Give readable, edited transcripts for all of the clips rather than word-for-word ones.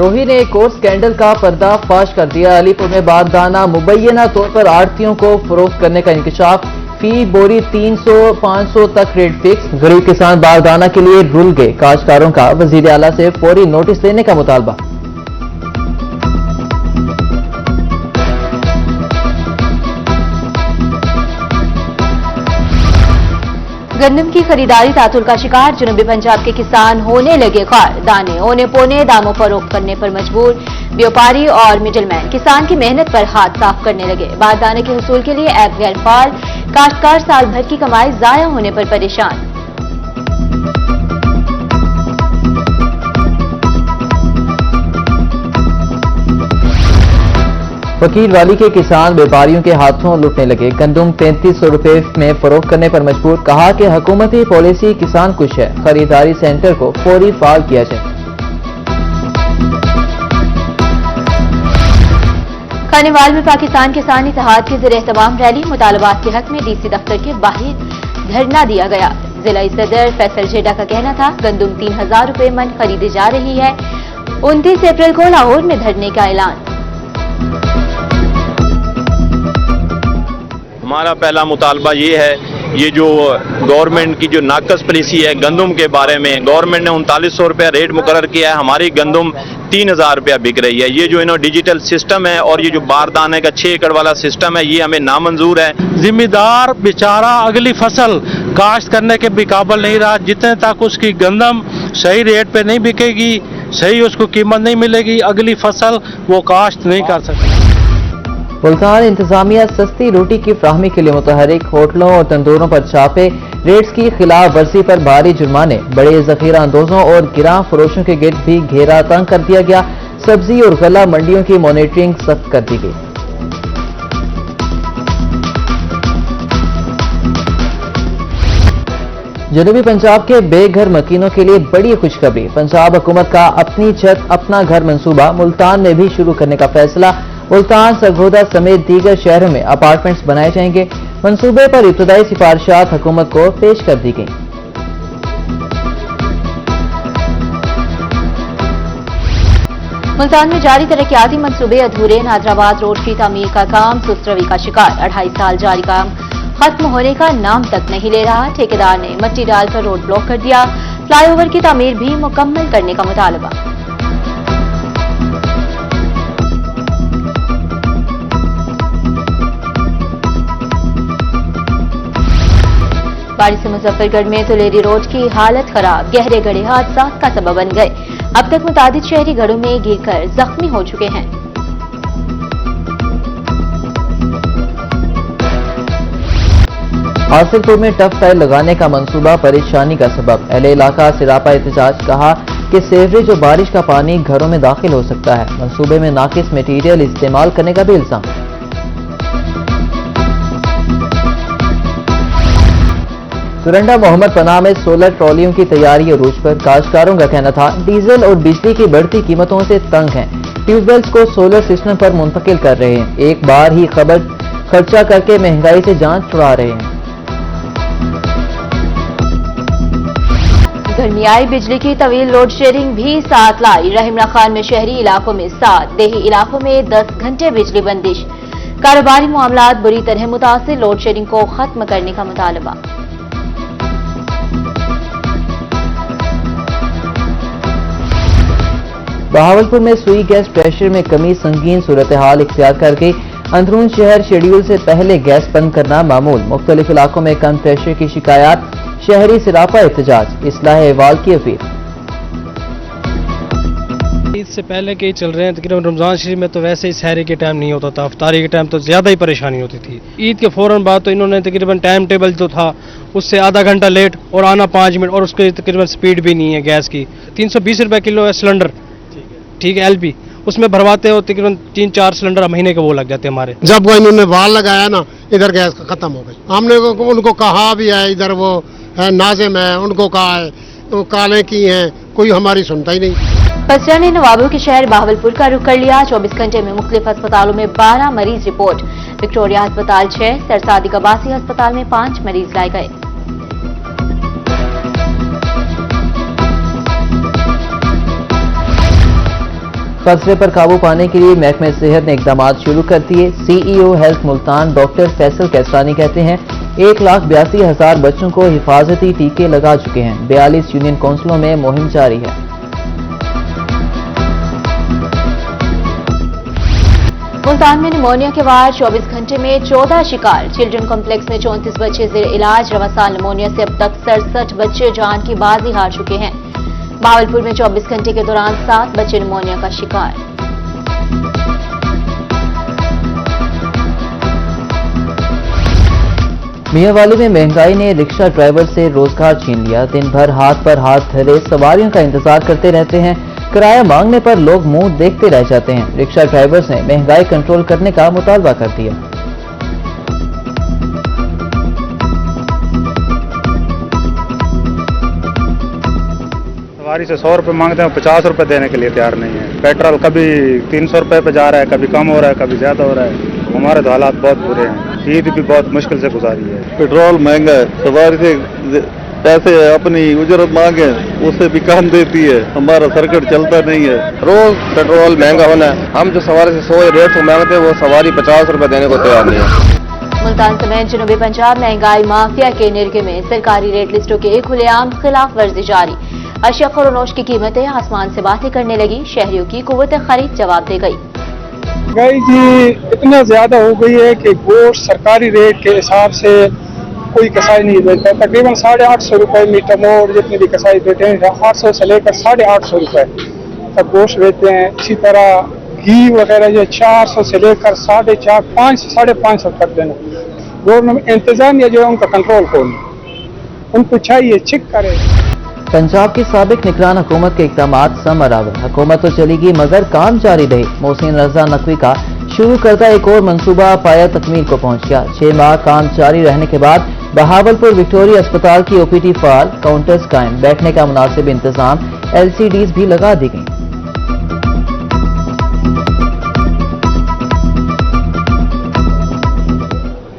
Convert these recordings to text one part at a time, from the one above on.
रोही ने एक और स्कैंडल का पर्दाफाश कर दिया। अलीपुर में बारदाना मुबैना तौर पर आड़तियों को फरोख्त करने का इंकशाफ। फी बोरी 300-500 तक रेट फिक्स। गरीब किसान बारदाना के लिए रुल गए। काश्तकारों का वजीर आला से फौरी नोटिस देने का मुतालबा। गंदम की खरीदारी तातुल का शिकार। जनूबी पंजाब के किसान होने लगे ख्वार। दाने औने पौने दामों फरोख्त करने पर मजबूर। व्यापारी और मिडलमैन किसान की मेहनत पर हाथ साफ करने लगे। बारदाने के हुसूल के लिए ऐप गैर फाल। काश्तकार साल भर की कमाई जाया होने पर परेशान। फकीर वाली के किसान व्यापारियों के हाथों लुटने लगे। गंदम 3500 रुपए में फरोख्त करने पर मजबूर। कहा कि हुकूमती पॉलिसी किसान खुश है। खरीदारी सेंटर को फौरी फाल किया जाए। खानेवाल में पाकिस्तान किसान इत्तेहाद की ज़ेर-ए-तमाम रैली। मुतालबात के हक में डीसी दफ्तर के बाहर धरना दिया गया। जिला सदर फैसल जेडा का कहना था गंदम 3000 रुपए मन खरीदी जा रही है। 29 अप्रैल को लाहौर में धरने का ऐलान। हमारा पहला मुतालबा ये है, ये जो गवर्नमेंट की जो नाकस पॉलिसी है गंदम के बारे में, गवर्नमेंट ने 3900 रुपया रेट मुकर्रर किया है, हमारी गंदम 3000 रुपया बिक रही है। ये जो इन्होंने डिजिटल सिस्टम है और ये जो बारदाने का 6 एकड़ वाला सिस्टम है, ये हमें नामंजूर है। जिम्मेदार बेचारा अगली फसल काश्त करने के भी काबिल नहीं रहा। जितने तक उसकी गंदम सही रेट पे नहीं बिकेगी, सही उसको कीमत नहीं मिलेगी, अगली फसल वो काश्त नहीं कर सकता। मुल्तान इंतजामिया सस्ती रोटी की फ्राहमी के लिए मुतहरिक। होटलों और तंदूरों पर छापे। रेट्स की खिलाफ वर्जी पर भारी जुर्माने। बड़े जखीरा अंदोजों और गिरां फरोशों के गिर्द भी घेरा तंग कर दिया गया। सब्जी और गला मंडियों की मॉनिटरिंग सख्त कर दी गई। जनूबी पंजाब के बेघर मकीनों के लिए बड़ी खुशखबरी। पंजाब हुकूमत का अपनी छत अपना घर मंसूबा मुल्तान में भी शुरू करने का फैसला। मुल्तान, सरगोदा समेत दीगर शहरों में अपार्टमेंट्स बनाए जाएंगे। मंसूबे पर इब्तदाई सिफारिशात हुकूमत को पेश कर दी गई। मुल्तान में जारी तरक्याती मंसूबे अधूरे। नादराबाद रोड की तामीर का काम सुस्त रवी का शिकार। 2.5 साल जारी काम खत्म होने का नाम तक नहीं ले रहा। ठेकेदार ने मट्टी डालकर रोड ब्लॉक कर दिया। फ्लाईओवर की तामीर भी मुकम्मल करने का मुतालबा। बारिश से मुजफ्फरगढ़ में तुलेरी रोड की हालत खराब। गहरे गड्ढे हादसा का सबब बन गए। अब तक मुतादिद शहरी घरों में गिरकर जख्मी हो चुके हैं। हासिलपुर में टफ टाइल लगाने का मंसूबा परेशानी का सबब। अहले इलाका सिरापा एहतजाज। कहा कि सीवरेज और बारिश का पानी घरों में दाखिल हो सकता है। मंसूबे में नाकिस मटीरियल इस्तेमाल करने का भी इल्जाम। सुरंडा मोहम्मद पनाह में सोलर ट्रॉलियों की तैयारी अरूज पर। काश्तकारों का कहना था डीजल और बिजली की बढ़ती कीमतों से तंग हैं। ट्यूबवेल्स को सोलर सिस्टम पर मुंतकिल कर रहे हैं। एक बार ही खर्चा करके महंगाई से जान छुड़ा रहे हैं। गर्मी आई बिजली की तवील लोड शेडिंग भी साथ लाई। रहीमना खान में शहरी इलाकों में 7, देही इलाकों में 10 घंटे बिजली बंदिश। कारोबारी मामलात बुरी तरह मुतासिर। लोड शेडिंग को खत्म करने का मुतालबा। बहावलपुर में सुई गैस प्रेशर में कमी संगीन सूरत हाल इख्तियार कर गई। अंदरून शहर शेड्यूल से पहले गैस बंद करना मामूल। मुख्तलिफ इलाकों में कम प्रेशर की शिकायत। शहरी सिरापा एहतजाज। इस्लाह अहवाल की अपील। ईद से पहले के ही चल रहे हैं। तकरीबन रमजान शरीफ में तो वैसे ही सहरी के टाइम नहीं होता था, इफ्तारी के टाइम तो ज्यादा ही परेशानी होती थी। ईद के फौरन बाद तो इन्होंने तकरीबन टाइम टेबल जो था उससे आधा घंटा लेट और आना 5 मिनट, और उसकी तकरीबन स्पीड भी नहीं है गैस की। 320 रुपए किलो है सिलेंडर, ठीक है एलपी, उसमें भरवाते हो तकरीबन 3-4 सिलेंडर महीने के वो लग जाते हमारे। जब वो इन्होंने वाल लगाया ना, इधर गैस खत्म हो गई। हमने उनको कहा भी है, इधर वो है नाजिम है, उनको कहा है, तो कालें की हैं, कोई हमारी सुनता ही नहीं। पसरा ने नवाबों के शहर बहावलपुर का रुख कर लिया। 24 घंटे में मुख्तलिफ अस्पतालों में 12 मरीज रिपोर्ट। विक्टोरिया अस्पताल 6, सरसादिक अब्बासी अस्पताल में 5 मरीज लाए गए। फसले पर काबू पाने के लिए महकमे सेहत ने इकदाम शुरू कर दिए। CEO health Multan doctor Faisal Kaisrani कहते हैं 1,82,000 बच्चों को हिफाजती टीके लगा चुके हैं। 42 यूनियन काउंसिलों में मुहिम जारी है। मुल्तान में निमोनिया के बाद 24 घंटे में 14 शिकार। चिल्ड्रन कॉम्प्लेक्स में 34 बच्चे जेर इलाज। रवासाल निमोनिया से अब तक 67 बच्चे जान की बाजी हार चुके हैं। भावलपुर में 24 घंटे के दौरान 7 बच्चे निमोनिया का शिकार। मियांवाली में महंगाई ने रिक्शा ड्राइवर से रोजगार छीन लिया। दिन भर हाथ पर हाथ धरे सवारियों का इंतजार करते रहते हैं। किराया मांगने पर लोग मुंह देखते रह जाते हैं। रिक्शा ड्राइवर्स ने महंगाई कंट्रोल करने का मुतालबा कर दिया। सवारी से 100 रुपये मांगते हैं, 50 रुपये देने के लिए तैयार नहीं है। पेट्रोल कभी 300 रुपये पे जा रहा है, कभी कम हो रहा है, कभी ज्यादा हो रहा है। हमारे तो हालात बहुत बुरे हैं। ईद भी बहुत मुश्किल से गुजारी है। पेट्रोल महंगा है, सवारी से पैसे अपनी उजरत मांगे उससे भी कम देती है। हमारा सर्किट चलता नहीं है। रोज पेट्रोल महंगा होना है। हम जो सवारी से 100 या 150 मांगते हैं वो सवारी 50 रुपये देने को तैयार नहीं है। मुल्तान समेत जनूबी पंजाब महंगाई माफिया के निर्गे में सरकारी रेट लिस्टों के खुलेआम खिलाफ वर्जी जारी। अशिया खरोनोश की कीमतें आसमान से बातें करने लगी। शहरियों की कुव्वत खरीद जवाब दे गई। महंगाई जी इतना ज्यादा हो गई है कि गोश्त सरकारी रेट के हिसाब से कोई कसाई नहीं देता। तकरीबन 850 रुपये मीटर मोड़ जितनी भी कसाई देते हैं 800 से लेकर 850 रुपये तक गोश्त देते हैं। इसी तरह घी वगैरह जो 400 से लेकर 450, 500 से 550 तक देना। गवर्नमेंट इंतजामिया जो है उनका कंट्रोल कौन, उनको चाहिए चेक करे। पंजाब की साबिक निगरान हुकूमत के इकदाम समरावर। हुकूमत तो चलेगी मगर काम जारी रहे। मोहसिन रजा नकवी का शुरू करता एक और मंसूबा पाया तकमील को पहुंच गया। 6 माह काम जारी रहने के बाद बहावलपुर विक्टोरिया अस्पताल की OPD फाल, काउंटर्स कायम, बैठने का मुनासिब इंतजाम, LCDs भी लगा दी गई।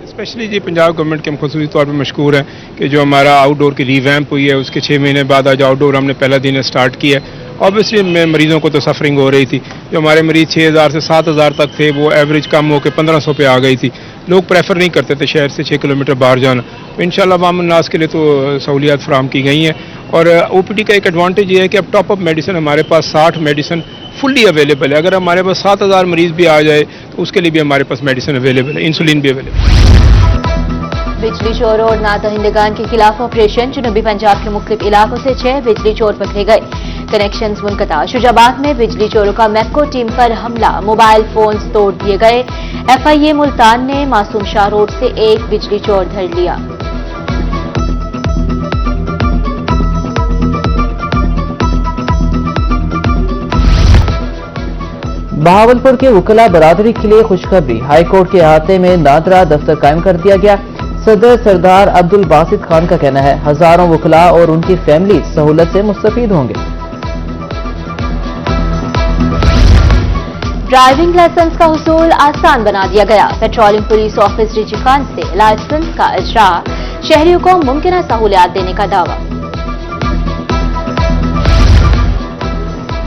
स्पेशली जी पंजाब गवर्नमेंट के हम खसूसी तौर पर मशहूर हैं कि जो हमारा आउटडोर की रीवैम्प हुई है उसके 6 महीने बाद आज आउटडोर हमने पहला दिन स्टार्ट किया है। ऑब्वियसली मरीजों को तो सफरिंग हो रही थी। जो हमारे मरीज 6000 से 7000 तक थे वो एवरेज कम होकर 1500 पे आ गई थी। लोग प्रेफर नहीं करते थे शहर से 6 किलोमीटर बाहर जाना। तो इंशाल्लाह अवाम उन्नास के लिए तो सहूलियात फराम की गई हैं। और OPD का एक एडवांटेज ये है कि अब टॉप अप मेडिसिन हमारे पास 60 मेडिसिन फुल्ली अवेलेबल है। अगर हमारे पास 7000 मरीज भी आ जाए तो उसके लिए भी हमारे पास मेडिसिन अवेलेबल है, इंसुलिन भी अवेलेबल है। बिजली चोर और नादहिंदगान के खिलाफ ऑपरेशन। जनूबी पंजाब के मुख्तलिफ इलाकों से 6 बिजली चोर पकड़े गए। कनेक्शंस मुनक़ता। शुजाबाद में बिजली चोरों का मैप्को टीम पर हमला। मोबाइल फोन्स तोड़ दिए गए। FIA मुल्तान ने मासूम शाह रोड से एक बिजली चोर धर लिया। बहावलपुर के वकला बरादरी के लिए खुशखबरी। हाईकोर्ट के अहाते में नादरा दफ्तर कायम कर दिया गया। सदर सरदार अब्दुल बासित खान का कहना है हजारों वकला और उनकी फैमिली सहूलत से मुस्तफीद होंगे। ड्राइविंग लाइसेंस का हुसूल आसान बना दिया गया। Patrolling police office DG Khan से लाइसेंस का इजरा। शहरियों को मुमकिन सहूलियात देने का दावा।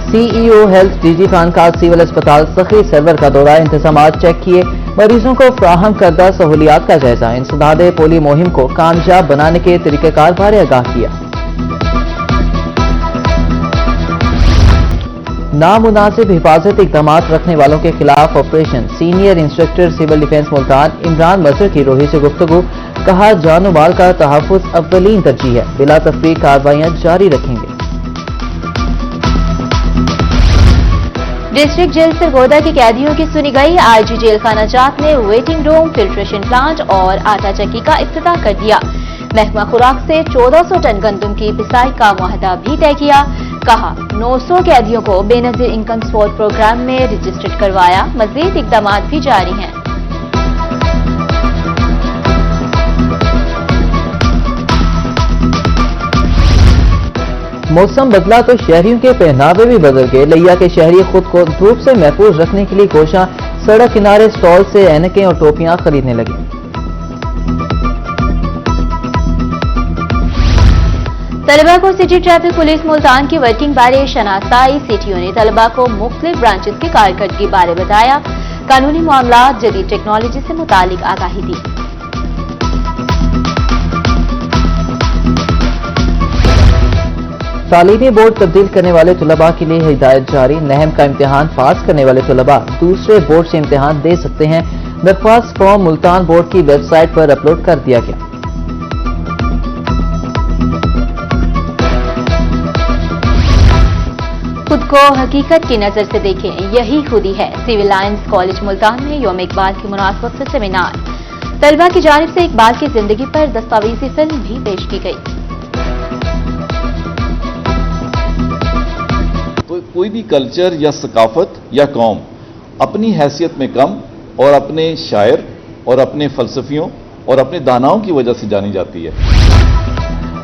CEO हेल्थ डीजी खान का सिविल अस्पताल सखी सर्वर का दौरा। इंतजाम चेक किए। मरीजों को फ्राहम करदा सहूलियात का जायजा। इंसदाद पोलियो मुहिम को कामयाब बनाने के तरीक़ेकार बारे आगाह किया। नामुनासिब हिफाजत इक़दाम रखने वालों के खिलाफ operation. Senior instructor civil defence Multan Imran Mazhar की रोही से गुफ्तगू। कहा जान माल का तहफ़्फ़ुज़ अव्वलीन तरजीह है। बिला तफ़रीक़ कार्रवाइयां जारी रखेंगे। डिस्ट्रिक्ट जेल सरगोदा के कैदियों की सुनी गई। IG जेल खाना जात ने वेटिंग रूम, फिल्ट्रेशन प्लांट और आटा चक्की का इफ्तिताह कर दिया। महकमा खुराक से 1400 टन गंदम की पिसाई का मुआहदा भी तय किया। कहा 900 कैदियों को बेनजीर इनकम सपोर्ट प्रोग्राम में रजिस्टर्ड करवाया। मजीद इकदाम भी जारी हैं। मौसम बदला तो शहरियों के पहनावे भी बदल गए। लिया के शहरी खुद को धूप से महफूज रखने के लिए कोशिश सड़क किनारे स्टॉल से ऐनकें और टोपियां खरीदने लगे। तलबा को सिटी ट्रैफिक पुलिस मुल्तान की वर्किंग बारे शनाख्ताई। सीटीओ ने तलबा को मुख्तलिफ ब्रांचेस की कारकर्दगी बारे बताया। कानूनी मामलात, जदीद टेक्नोलॉजी से मुतालिक आगाही दी। तालीमी बोर्ड तब्दील करने वाले तलबा के लिए हिदायत जारी। नहम का इम्तिहान पास करने वाले तलबा दूसरे बोर्ड से इम्तिहान दे सकते हैं। दरख्वास्त फॉर्म मुल्तान बोर्ड की वेबसाइट पर अपलोड कर दिया गया। खुद को हकीकत की नजर से देखें, यही खुदी है। सिविल लाइंस कॉलेज मुल्तान में यौम इकबाल की मुनासबत से सेमिनार। तलबा की जानिब से इकबाल की जिंदगी पर दस्तावेजी फिल्म भी पेश की गई। कोई भी कल्चर या सकाफत या कौम अपनी हैसियत में कम और अपने शायर और अपने फलसफियों और अपने दानाओं की वजह से जानी जाती है।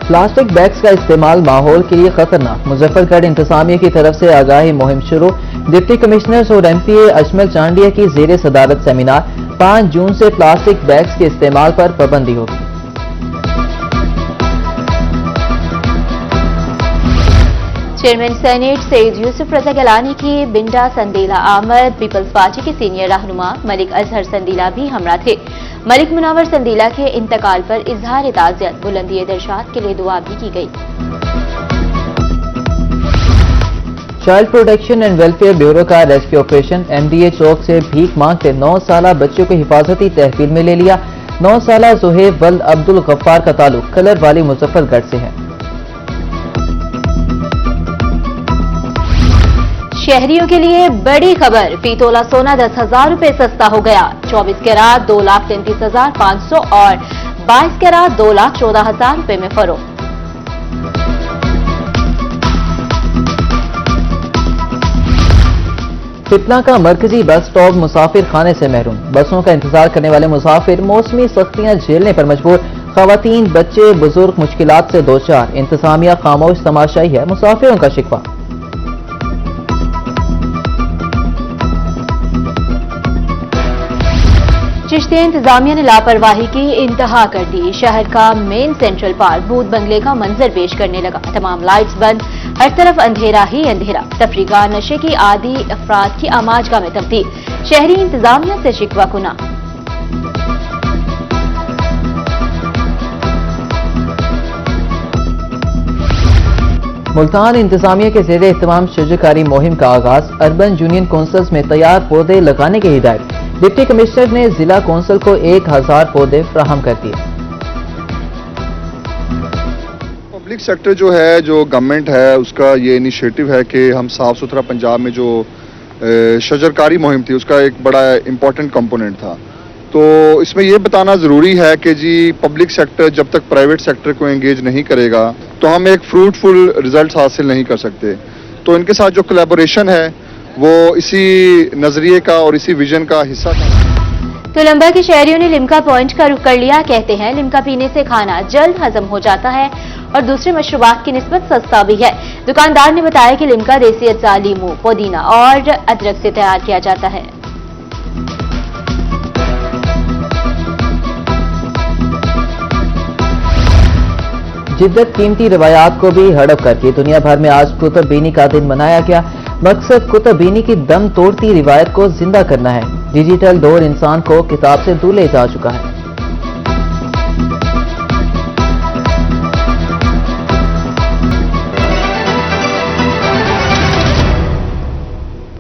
प्लास्टिक बैग्स का इस्तेमाल माहौल के लिए खतरनाक। मुजफ्फरगढ़ इंतजामिया की तरफ से आगाही मुहिम शुरू। डिप्टी कमिश्नर्स और MPA अजमल चांडिया की जेर सदारत सेमिनार। 5 जून से प्लास्टिक बैग्स के इस्तेमाल पर पाबंदी होगी। चेयरमैन सेनेट सईद यूसुफ रजा गिलानी की बिंडा संदीला आमद। पीपल्स पार्टी के सीनियर रहनुमा मलिक अजहर संदीला भी हमरा थे। मलिक मुनावर संदीला के इंतकाल पर इजहार ताज़ियत, बुलंदी दर्शात के लिए दुआ भी की गई। Child protection and welfare bureau का रेस्क्यू ऑपरेशन। MDA चौक से भीख मांगते 9 साला बच्चों को हिफाजती तहफील में ले लिया। 9 साला जुहैब वल्द अब्दुल गफ्फार का ताल्लुक कलर वाली मुजफ्फरगढ़ से है। शहरियों के लिए बड़ी खबर, फी तोला सोना 10,000 रुपए सस्ता हो गया। 24 कैरात 2,33,500 और 22 कैरात 2,14,000 रुपए में फरोख्त। फितना का मरकजी बस स्टॉप मुसाफिर खाने से महरूम। बसों का इंतजार करने वाले मुसाफिर मौसमी सख्तियां झेलने पर मजबूर। खवातीन, बच्चे, बुजुर्ग मुश्किलात से दो चार। इंतजामिया खामोश तमाशाई है मुसाफिरों का शिकवा। चिश्तिया इंतजामिया ने लापरवाही की इंतहा कर दी। शहर का मेन सेंट्रल पार्क भूत बंगले का मंजर पेश करने लगा। तमाम लाइट्स बंद, हर तरफ अंधेरा ही अंधेरा। तफरीगाह नशे की आदी अफराद की आमाजगाह में तब्दील। शहरी इंतजामिया से शिकवा कुना। मुल्तान इंतजामिया के ज़ेरे एहतमाम शजरकारी मुहिम का आगाज। अर्बन यूनियन काउंसिल्स में तैयार पौधे लगाने की हिदायत। डिप्टी कमिश्नर ने जिला कौंसिल को 1000 पौधे फ्राहम कर दिए। पब्लिक सेक्टर जो है, जो गवर्नमेंट है, उसका ये इनिशिएटिव है कि हम साफ सुथरा पंजाब में जो शजरकारी मुहिम थी उसका एक बड़ा इंपॉर्टेंट कंपोनेंट था। तो इसमें यह बताना ज़रूरी है कि जी पब्लिक सेक्टर जब तक प्राइवेट सेक्टर को एंगेज नहीं करेगा तो हम एक फ्रूटफुल रिजल्ट हासिल नहीं कर सकते। तो इनके साथ जो कोलैबोरेशन है वो इसी नजरिए का और इसी विजन का हिस्सा था। तुलंबा के शहरियों ने लिम्का पॉइंट का रुख कर लिया। कहते हैं लिम्का पीने से खाना जल्द हजम हो जाता है और दूसरे मशरूबात की निस्बत सस्ता भी है। दुकानदार ने बताया कि लिम्का देसी अज्जा लीमू, पुदीना और अदरक से तैयार किया जाता है। जिद्दत कीमती रवायात को भी हड़प करके दुनिया भर में आज कुतुब बीनी का दिन मनाया गया। मकसद कुतुब बीनी की दम तोड़ती रिवायत को जिंदा करना है। डिजिटल दौर इंसान को किताब से दूर ले जा चुका है।